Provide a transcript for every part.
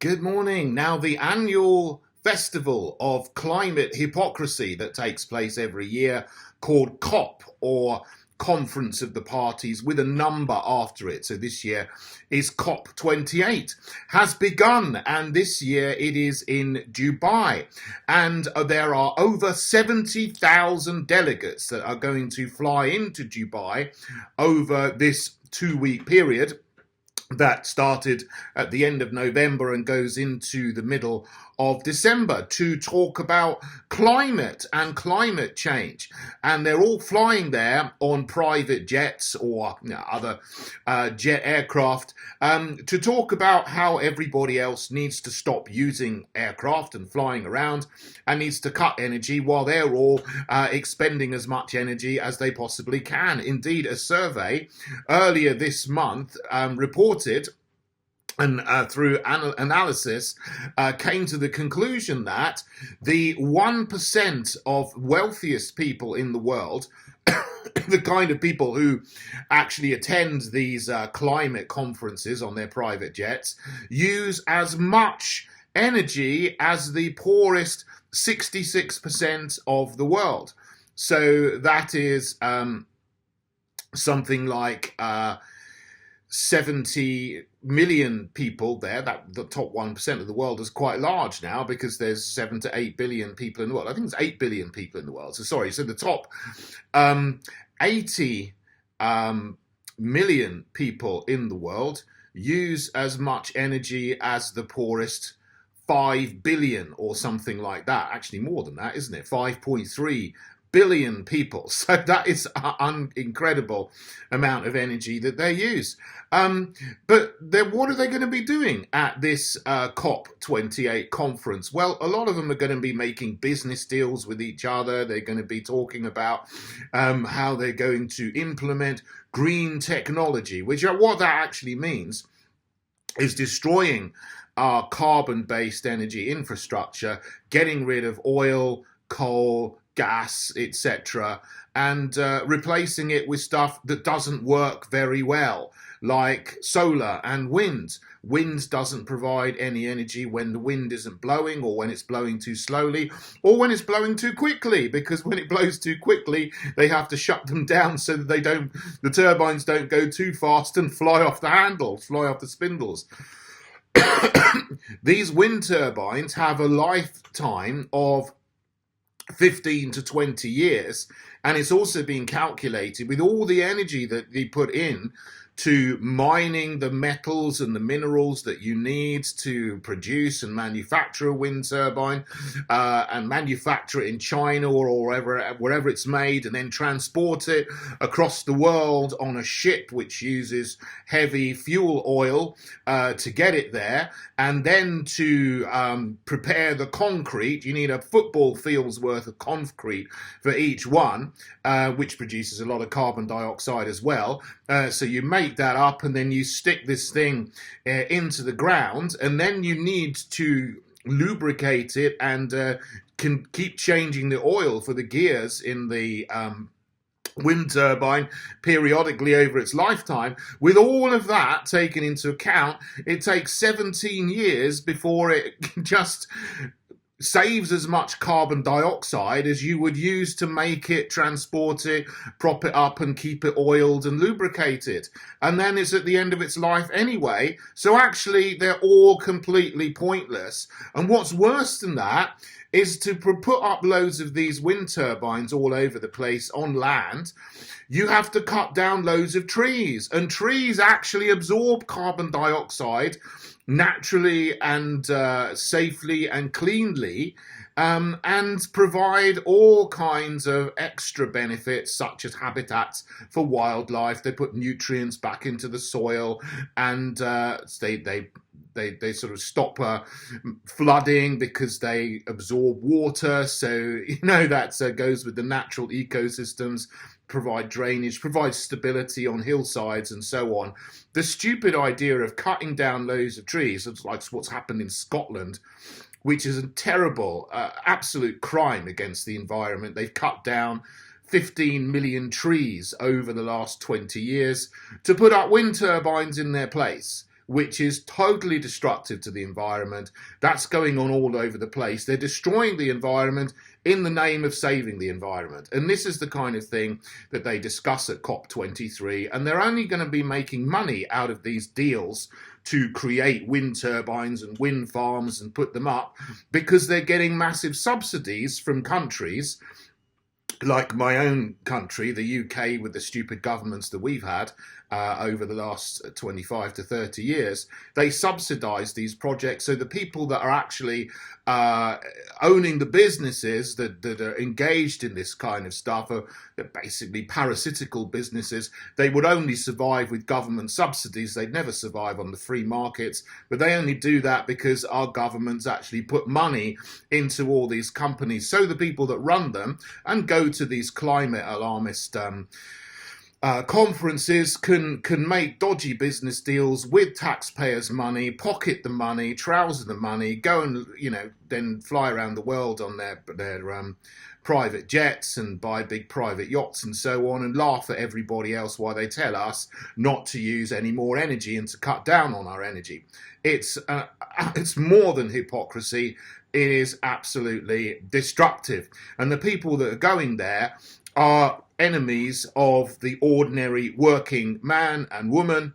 Good morning. Now, the annual festival of climate hypocrisy that takes place every year, called COP, or Conference of the Parties, with a number after it. So this year is COP28, has begun, and this year it is in Dubai. And there are over 70,000 delegates that are going to fly into Dubai over this 2-week period that started at the end of November and goes into the middle of December to talk about climate and climate change. And they're all flying there on private jets or other jet aircraft to talk about how everybody else needs to stop using aircraft and flying around and needs to cut energy while they're all expending as much energy as they possibly can. Indeed, a survey earlier this month reported and through analysis came to the conclusion that the 1% of wealthiest people in the world, the kind of people who actually attend these climate conferences on their private jets, use as much energy as the poorest 66% of the world. So that is something like 70 million people there. That the top 1% of the world is quite large now, because there's 7 to 8 billion people in the world. I think it's 8 billion people in the world. So the top 80 million people in the world use as much energy as the poorest 5 billion or something like that. Actually more than that, isn't it? 5.3 billion people. So that is an incredible amount of energy that they use. But what are they going to be doing at this COP28 conference? Well, a lot of them are going to be making business deals with each other. They're going to be talking about how they're going to implement green technology, which what that actually means is destroying our carbon-based energy infrastructure, getting rid of oil, coal, gas, etc., and replacing it with stuff that doesn't work very well, like solar and wind. Wind doesn't provide any energy when the wind isn't blowing, or when it's blowing too slowly, or when it's blowing too quickly, because when it blows too quickly, they have to shut them down so that the turbines don't go too fast and fly off the handles, fly off the spindles. These wind turbines have a lifetime of 15 to 20 years, and it's also been calculated with all the energy that they put in to mining the metals and the minerals that you need to produce and manufacture a wind turbine, and manufacture it in China or wherever it's made, and then transport it across the world on a ship which uses heavy fuel oil to get it there. And then to prepare the concrete, you need a football field's worth of concrete for each one, which produces a lot of carbon dioxide as well. So you make that up, and then you stick this thing into the ground, and then you need to lubricate it and can keep changing the oil for the gears in the wind turbine periodically over its lifetime. With all of that taken into account, it takes 17 years before it just saves as much carbon dioxide as you would use to make it, transport it, prop it up and keep it oiled and lubricated. And then it's at the end of its life anyway. So actually they're all completely pointless. And what's worse than that is to put up loads of these wind turbines all over the place on land. You have to cut down loads of trees, and trees actually absorb carbon dioxide naturally and safely and cleanly, and provide all kinds of extra benefits, such as habitats for wildlife. They put nutrients back into the soil, and they sort of stop flooding because they absorb water. So, that goes with the natural ecosystems, provide drainage, provide stability on hillsides and so on. The stupid idea of cutting down loads of trees, like what's happened in Scotland, which is a terrible, absolute crime against the environment. They've cut down 15 million trees over the last 20 years to put up wind turbines in their place, which is totally destructive to the environment. That's going on all over the place. They're destroying the environment in the name of saving the environment. And this is the kind of thing that they discuss at COP28, and they're only going to be making money out of these deals to create wind turbines and wind farms and put them up because they're getting massive subsidies from countries like my own country, the UK, with the stupid governments that we've had over the last 25 to 30 years. They subsidise these projects, so the people that are actually owning the businesses that are engaged in this kind of stuff are basically parasitical businesses. They would only survive with government subsidies. They'd never survive on the free markets, but they only do that because our governments actually put money into all these companies. So the people that run them and go to these climate alarmist conferences can make dodgy business deals with taxpayers' money, pocket the money, trouser the money, go and then fly around the world on their private jets and buy big private yachts and so on, and laugh at everybody else while they tell us not to use any more energy and to cut down on our energy. It's more than hypocrisy. It is absolutely destructive, and the people that are going there are enemies of the ordinary working man and woman.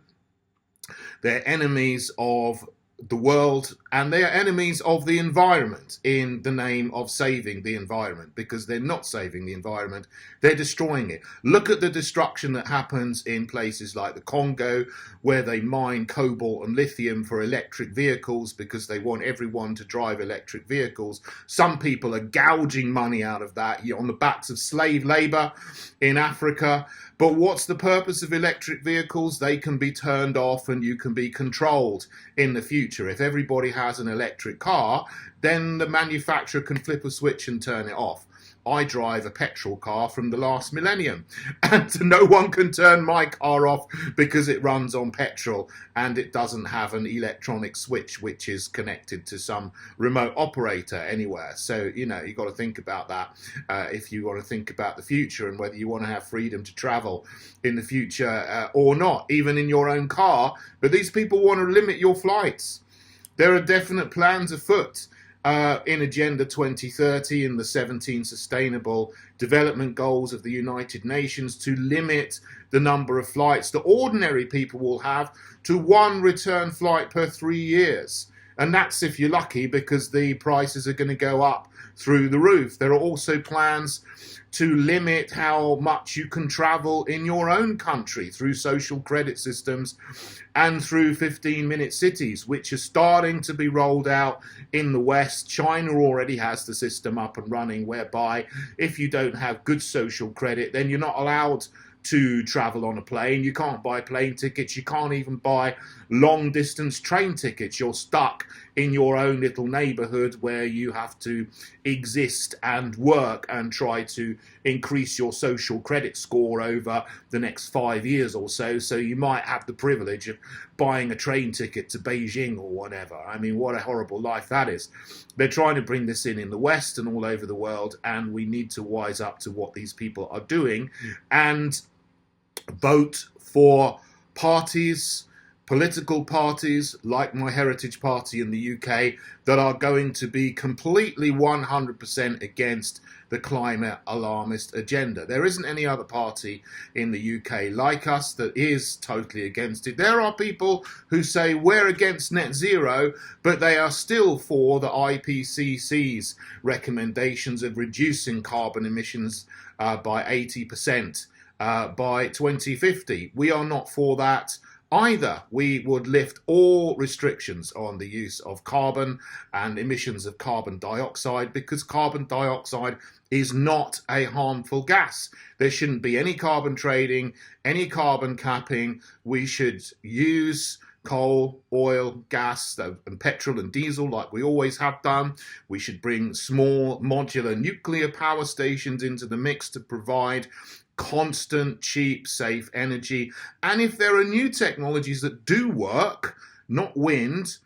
They're enemies of the world, and they are enemies of the environment in the name of saving the environment, because they're not saving the environment, they're destroying it. Look at the destruction that happens in places like the Congo, where they mine cobalt and lithium for electric vehicles because they want everyone to drive electric vehicles. Some people are gouging money out of that on the backs of slave labor in Africa. But what's the purpose of electric vehicles? They can be turned off and you can be controlled in the future. If everybody has an electric car, then the manufacturer can flip a switch and turn it off. I drive a petrol car from the last millennium, and no one can turn my car off because it runs on petrol and it doesn't have an electronic switch which is connected to some remote operator anywhere. So, you've got to think about that if you want to think about the future and whether you want to have freedom to travel in the future or not, even in your own car. But these people want to limit your flights. There are definite plans afoot in Agenda 2030 and the 17 Sustainable Development Goals of the United Nations to limit the number of flights that ordinary people will have to one return flight per 3 years. And that's if you're lucky, because the prices are going to go up through the roof. There are also plans to limit how much you can travel in your own country through social credit systems and through 15-minute cities, which are starting to be rolled out in the West. China already has the system up and running, whereby if you don't have good social credit, then you're not allowed to travel on a plane. You can't buy plane tickets. You can't even buy long distance train tickets. You're stuck in your own little neighborhood where you have to exist and work and try to increase your social credit score over the next 5 years or so. So you might have the privilege of buying a train ticket to Beijing or whatever. I mean, what a horrible life that is. They're trying to bring this in the West and all over the world, and we need to wise up to what these people are doing and vote for parties, political parties like my Heritage Party in the UK, that are going to be completely 100% against the climate alarmist agenda. There isn't any other party in the UK like us that is totally against it. There are people who say we're against net zero, but they are still for the IPCC's recommendations of reducing carbon emissions by 80%. By 2050. We are not for that either. We would lift all restrictions on the use of carbon and emissions of carbon dioxide, because carbon dioxide is not a harmful gas. There shouldn't be any carbon trading, any carbon capping. We should use coal, oil, gas, and petrol and diesel like we always have done. We should bring small modular nuclear power stations into the mix to provide constant, cheap, safe energy. And if there are new technologies that do work, not wind,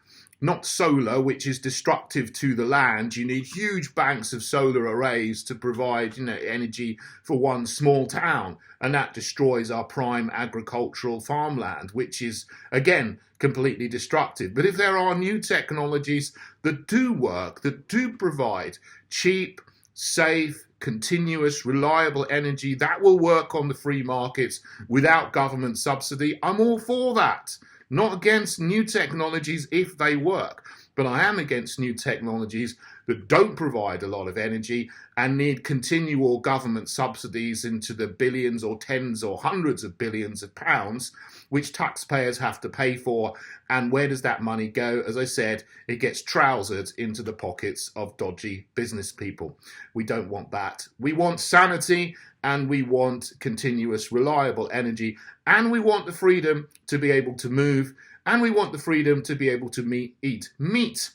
not solar, which is destructive to the land. You need huge banks of solar arrays to provide, energy for one small town, and that destroys our prime agricultural farmland, which is, again, completely destructive. But if there are new technologies that do work, that do provide cheap, safe, continuous, reliable energy that will work on the free markets without government subsidy, I'm all for that. Not against new technologies if they work, but I am against new technologies that don't provide a lot of energy and need continual government subsidies into the billions or tens or hundreds of billions of pounds, which taxpayers have to pay for. And where does that money go? As I said, it gets trousered into the pockets of dodgy business people. We don't want that. We want sanity, and we want continuous, reliable energy, and we want the freedom to be able to move, and we want the freedom to be able to eat meat,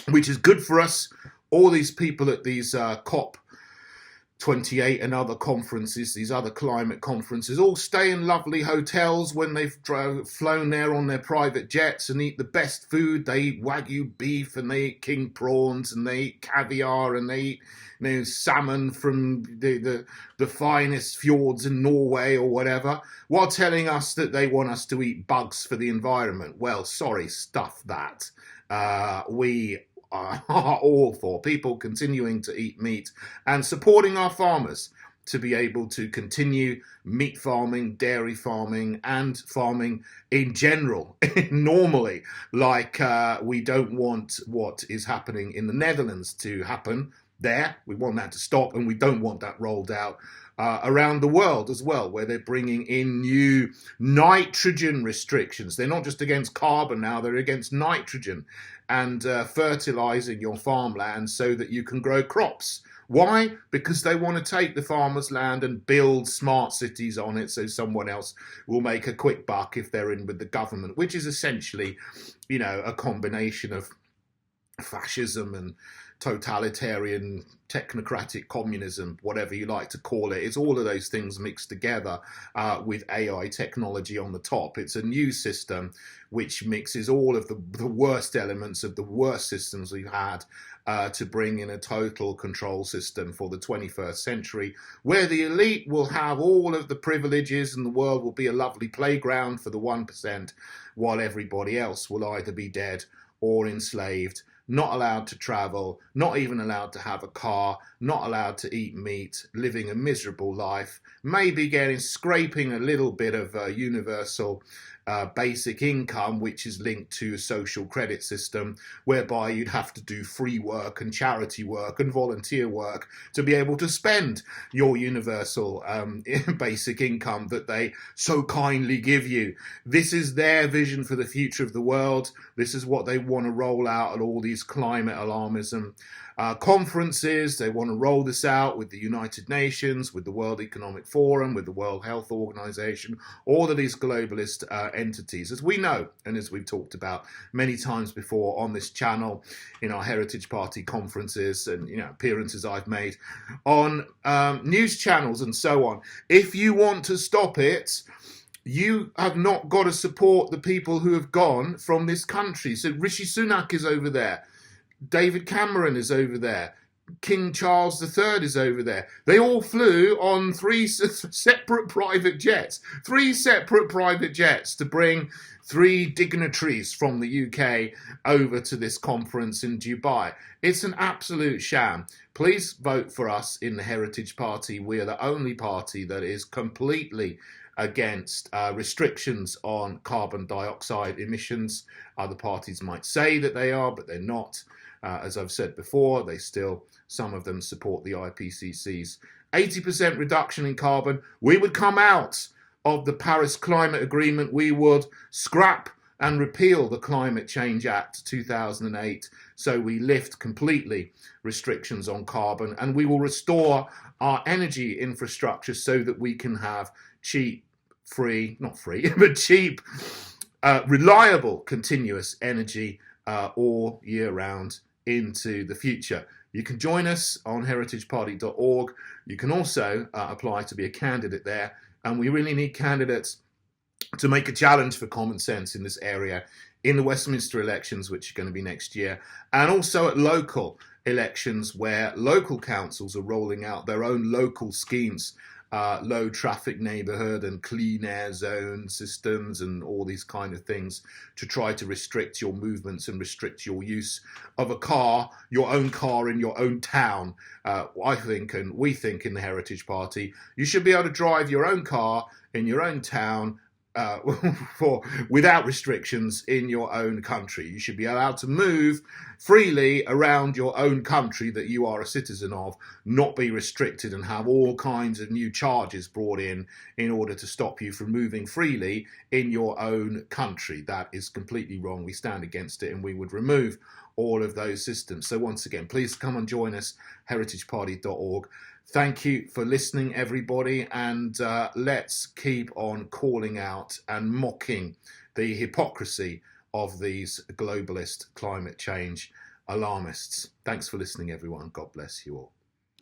which is good for us. All these people at these COP28 and other conferences, these other climate conferences, all stay in lovely hotels when they've flown there on their private jets and eat the best food. They eat Wagyu beef, and they eat king prawns, and they eat caviar, and they eat salmon from the finest fjords in Norway or whatever, while telling us that they want us to eat bugs for the environment. Well, sorry, stuff that. We are all for people continuing to eat meat and supporting our farmers to be able to continue meat farming, dairy farming, and farming in general, normally. Like we don't want what is happening in the Netherlands to happen there. We want that to stop, and we don't want that rolled out around the world as well, where they're bringing in new nitrogen restrictions. They're not just against carbon now, they're against nitrogen, and fertilizing your farmland so that you can grow crops. Why? Because they want to take the farmer's land and build smart cities on it so someone else will make a quick buck if they're in with the government, which is essentially, a combination of fascism and totalitarian, technocratic communism, whatever you like to call it. It's all of those things mixed together with AI technology on the top. It's a new system which mixes all of the worst elements of the worst systems we've had to bring in a total control system for the 21st century, where the elite will have all of the privileges and the world will be a lovely playground for the 1%, while everybody else will either be dead or enslaved, not allowed to travel, not even allowed to have a car, not allowed to eat meat, living a miserable life, maybe scraping a little bit of universal basic income, which is linked to a social credit system, whereby you'd have to do free work and charity work and volunteer work to be able to spend your universal basic income that they so kindly give you. This is their vision for the future of the world. This is what they want to roll out at all these climate alarmism conferences. They want to roll this out with the United Nations, with the World Economic Forum, with the World Health Organization, all of these globalist entities, as we know and as we've talked about many times before on this channel, in our Heritage Party conferences and appearances I've made on news channels and so on. If you want to stop it, you have not got to support the people who have gone from this country. So Rishi Sunak is over there. David Cameron is over there. King Charles III is over there. They all flew on three separate private jets to bring 3 dignitaries from the UK over to this conference in Dubai. It's an absolute sham. Please vote for us in the Heritage Party. We are the only party that is completely against restrictions on carbon dioxide emissions. Other parties might say that they are, but they're not. As I've said before, some of them support the IPCC's 80% reduction in carbon. We would come out of the Paris Climate Agreement. We would scrap and repeal the Climate Change Act 2008. So we lift completely restrictions on carbon, and we will restore our energy infrastructure so that we can have cheap, reliable, continuous energy all year round into the future. You can join us on heritageparty.org. You can also apply to be a candidate there, and we really need candidates to make a challenge for common sense in this area in the Westminster elections, which are going to be next year, and also at local elections where local councils are rolling out their own local schemes, low traffic neighbourhood and clean air zone systems and all these kind of things to try to restrict your movements and restrict your use of a car, your own car in your own town. I think, and we think in the Heritage Party, you should be able to drive your own car in your own town without restrictions in your own country. You should be allowed to move freely around your own country that you are a citizen of, not be restricted and have all kinds of new charges brought in order to stop you from moving freely in your own country. That is completely wrong. We stand against it and we would remove all of those systems. So once again, please come and join us, heritageparty.org. Thank you for listening, everybody, and let's keep on calling out and mocking the hypocrisy of these globalist climate change alarmists. Thanks for listening, everyone. God bless you all.